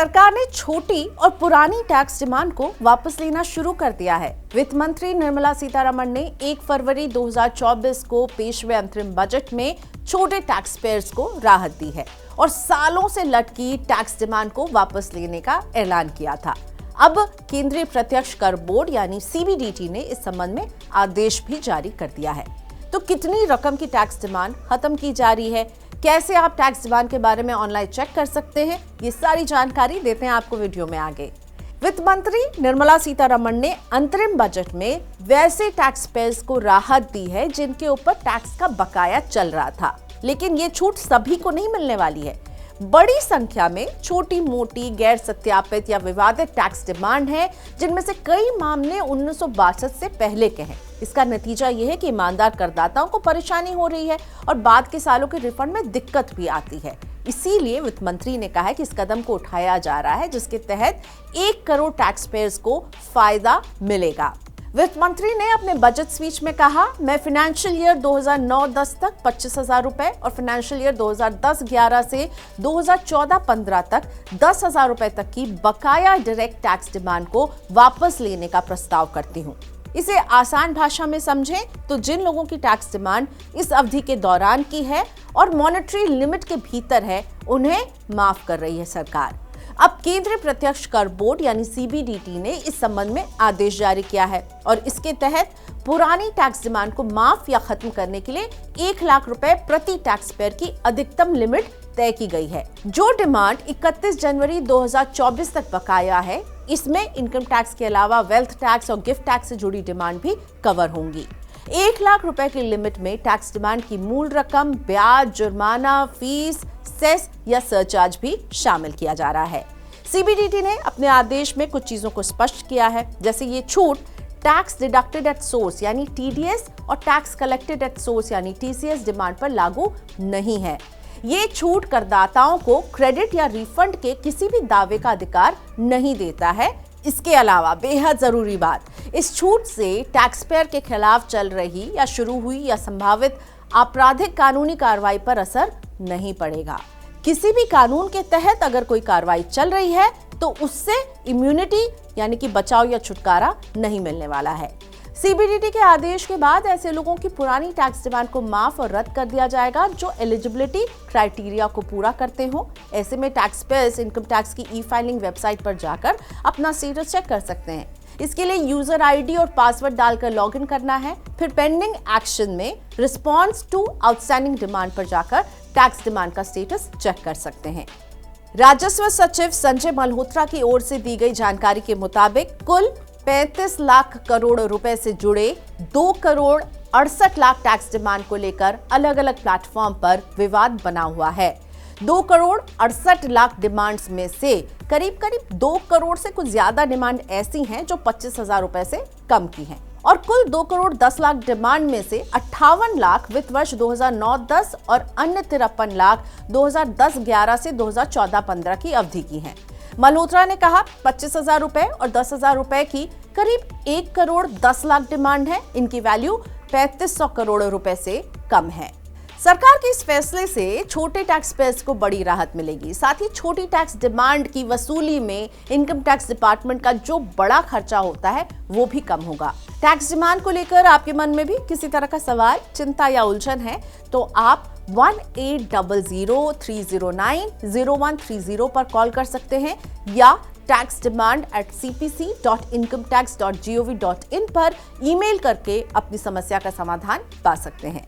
सरकार ने छोटी और पुरानी टैक्स डिमांड को वापस लेना शुरू कर दिया है। वित्त मंत्री निर्मला सीतारमण ने 1 फरवरी 2024 को पेश हुए अंतरिम बजट में छोटे टैक्स पेयर्स को राहत दी है और सालों से लटकी टैक्स डिमांड को वापस लेने का ऐलान किया था। अब केंद्रीय प्रत्यक्ष कर बोर्ड यानी सीबीडीटी ने इस संबंध में आदेश भी जारी कर दिया है। तो कितनी रकम की टैक्स डिमांड खत्म की जा रही है, कैसे आप टैक्स डिमांड के बारे में ऑनलाइन चेक कर सकते हैं, ये सारी जानकारी देते हैं आपको वीडियो में आगे। वित्त मंत्री निर्मला सीतारमण ने अंतरिम बजट में वैसे टैक्स पेयर्स को राहत दी है जिनके ऊपर टैक्स का बकाया चल रहा था, लेकिन ये छूट सभी को नहीं मिलने वाली है। बड़ी संख्या में छोटी मोटी गैर सत्यापित या विवादित टैक्स डिमांड है, जिनमें से कई मामले 1962 से पहले के हैं। इसका नतीजा यह है कि ईमानदार करदाताओं को परेशानी हो रही है और बाद के सालों के रिफंड में दिक्कत भी आती है। इसीलिए वित्त मंत्री ने कहा है कि इस कदम को उठाया जा रहा है, जिसके तहत 1 करोड़ टैक्स पेयर्स को फायदा मिलेगा। वित्त मंत्री ने अपने बजट स्पीच में कहा, मैं फाइनेंशियल ईयर 2009-10 तक 25,000 रुपए और फाइनेंशियल ईयर 2010-11 से 2014-15 तक 10,000 रुपए तक की बकाया डायरेक्ट टैक्स डिमांड को वापस लेने का प्रस्ताव करती हूँ। इसे आसान भाषा में समझें तो जिन लोगों की टैक्स डिमांड इस अवधि के दौरान की है और मॉनेटरी लिमिट के भीतर है, उन्हें माफ कर रही है सरकार। अब केंद्रीय प्रत्यक्ष कर बोर्ड यानी सीबीडीटी ने इस संबंध में आदेश जारी किया है और इसके तहत पुरानी टैक्स डिमांड को माफ या खत्म करने के लिए 1 लाख रुपए प्रति टैक्स पेयर की अधिकतम लिमिट तय की गई है। जो डिमांड 31 जनवरी 2024 तक बकाया है, इसमें इनकम टैक्स के अलावा वेल्थ टैक्स और गिफ्ट टैक्स से जुड़ी डिमांड भी कवर होंगी। 1 लाख रुपए की लिमिट में टैक्स डिमांड की मूल रकम, ब्याज, जुर्माना, फीस, सेस या सरचार्ज भी शामिल किया जा रहा है। सीबीडीटी ने अपने आदेश में कुछ चीजों को स्पष्ट किया है, जैसे ये छूट टैक्स डिडक्टेड एट सोर्स यानी टीडीएस और टैक्स कलेक्टेड एट सोर्स यानी टीसीएस डिमांड पर लागू नहीं है। ये छूट करदाताओं को क्रेडिट या रिफंड के किसी भी दावे का अधिकार नहीं देता है। इसके अलावा बेहद जरूरी बात, इस छूट से टैक्स पेयर के खिलाफ चल रही या शुरू हुई या संभावित आपराधिक कानूनी कार्रवाई पर असर नहीं पड़ेगा। किसी भी कानून के तहत अगर कोई कार्रवाई चल रही है तो उससे इम्यूनिटी यानी कि बचाव या छुटकारा नहीं मिलने वाला है। सीबीडीटी के आदेश के बाद ऐसे लोगों की पुरानी टैक्स डिमांड को माफ और रद्द कर दिया जाएगा जो एलिजिबिलिटी क्राइटेरिया को पूरा करते हो। ऐसे में टैक्स पेयर्स इनकम टैक्स की ई फाइलिंग वेबसाइट पर जाकर अपना स्टेटस चेक कर सकते हैं। इसके लिए यूजर आईडी और पासवर्ड डालकर लॉगिन करना है। फिर पेंडिंग एक्शन में रिस्पॉन्स टू आउटस्टैंडिंग डिमांड पर जाकर टैक्स डिमांड का स्टेटस चेक कर सकते हैं। राजस्व सचिव संजय मल्होत्रा की ओर से दी गई जानकारी के मुताबिक कुल 35 लाख करोड़ रुपए से जुड़े 2 करोड़ 68 लाख टैक्स डिमांड को लेकर अलग अलग प्लेटफॉर्म पर विवाद बना हुआ है। 2 करोड़ 68 लाख डिमांड्स में से करीब 2 करोड़ से कुछ ज्यादा डिमांड ऐसी हैं जो 25,000 रुपए से कम की हैं और कुल 2 करोड़ 10 लाख डिमांड में से 58 लाख वित्त वर्ष 2009-10 और अन्य 53 लाख 2010-11 से 2014-15 की अवधि की हैं। मल्होत्रा ने कहा 25,000 रुपए और 10,000 रुपए की करीब 1 करोड़ 10 लाख डिमांड है। इनकी वैल्यू 3500 करोड़ रुपए से कम है। सरकार के इस फैसले से छोटे टैक्स पेयर्स को बड़ी राहत मिलेगी। साथ ही छोटी टैक्स डिमांड की वसूली में इनकम टैक्स डिपार्टमेंट का जो बड़ा खर्चा होता है वो भी कम होगा। टैक्स डिमांड को लेकर आपके मन में भी किसी तरह का सवाल, चिंता या उलझन है तो आप 1800-309-0130 पर कॉल कर सकते हैं या taxdemand@cpc.incometax.gov.in पर ईमेल करके अपनी समस्या का समाधान पा सकते हैं।